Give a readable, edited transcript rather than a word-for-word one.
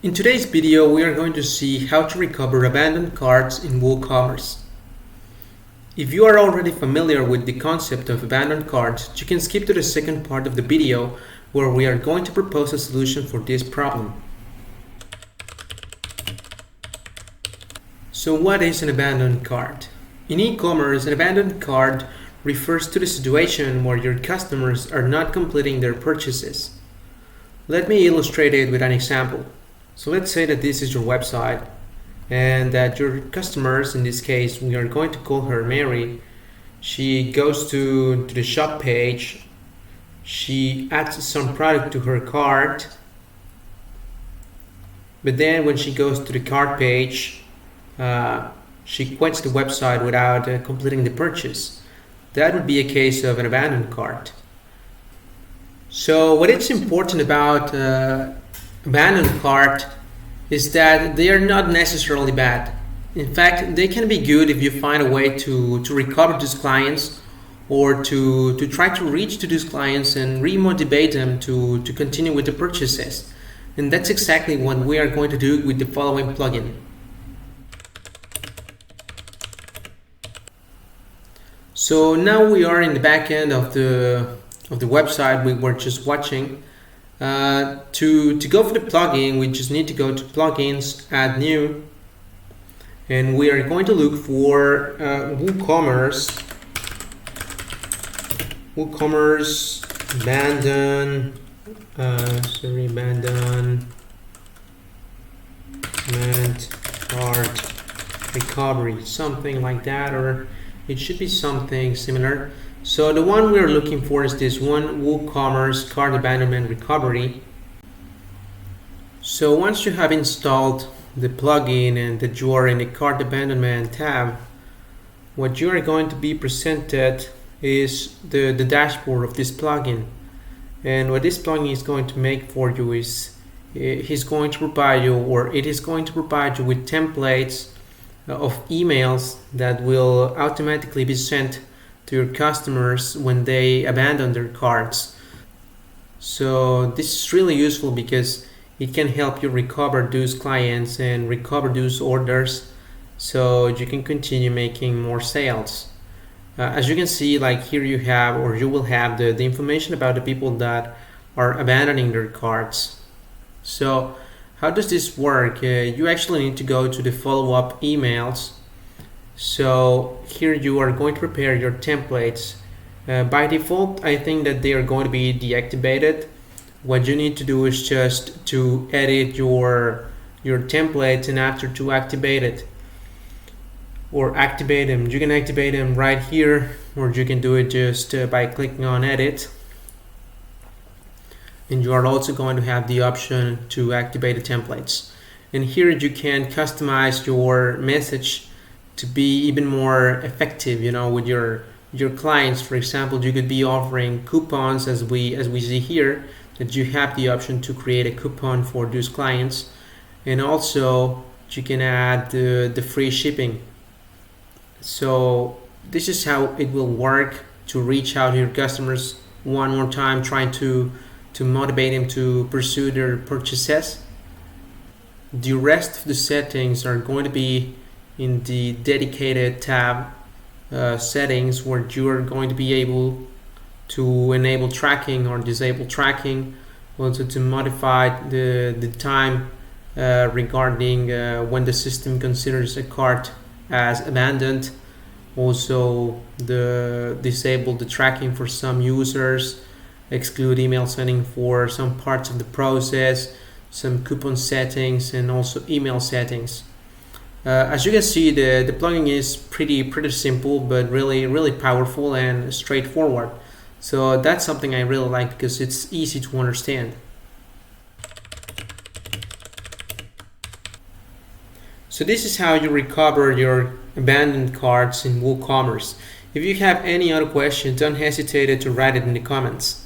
In today's video, we are going to see how to recover abandoned carts in WooCommerce. If you are already familiar with the concept of abandoned carts, you can skip to the second part of the video where we are going to propose a solution for this problem. So what is an abandoned cart? In e-commerce, an abandoned cart refers to the situation where your customers are not completing their purchases. Let me illustrate it with an example. So let's say that this is your website and that your customers, in this case we are going to call her Mary, she goes to the shop page, she adds some product to her cart, but then when she goes to the cart page, she quits the website without completing the purchase. That would be a case of an abandoned cart. So what is important about abandoned cart is that they are not necessarily bad. In fact, they can be good if you find a way to recover these clients or to try to reach to these clients and remotivate them to continue with the purchases. And that's exactly what we are going to do with the following plugin. So now we are in the back end of the website we were just watching. To go for the plugin, we just need to go to plugins, add new, and we are going to look for WooCommerce abandonment cart recovery, something like that, or it should be something similar. So the one we're looking for is this one, WooCommerce Cart Abandonment Recovery. So once you have installed the plugin and that you are in the Cart Abandonment tab, what you are going to be presented is the dashboard of this plugin. And what this plugin is going to make for you is it is going to provide you with templates of emails that will automatically be sent to your customers when they abandon their carts. So this is really useful because it can help you recover those clients and recover those orders so you can continue making more sales. As you can see, like here you have, or you will have the information about the people that are abandoning their carts. So how does this work? You actually need to go to the follow-up emails. So here you are going to prepare your templates. By default, I think that they are going to be deactivated. What you need to do is just to edit your templates, and after to activate it or activate them. You can activate them right here, or you can do it just by clicking on edit. And you are also going to have the option to activate the templates. And here you can customize your message to be even more effective, with your clients. For example, you could be offering coupons, as we see here, that you have the option to create a coupon for those clients, and also you can add the free shipping. So this is how it will work to reach out to your customers one more time, trying to motivate them to pursue their purchases. The rest of the settings are going to be in the dedicated tab settings, where you are going to be able to enable tracking or disable tracking, also to modify the time regarding when the system considers a cart as abandoned, also disable the tracking for some users, exclude email sending for some parts of the process, some coupon settings, and also email settings. As you can see, the plugin is pretty simple, but really powerful and straightforward. So that's something I really like because it's easy to understand. So this is how you recover your abandoned carts in WooCommerce. If you have any other questions, don't hesitate to write it in the comments.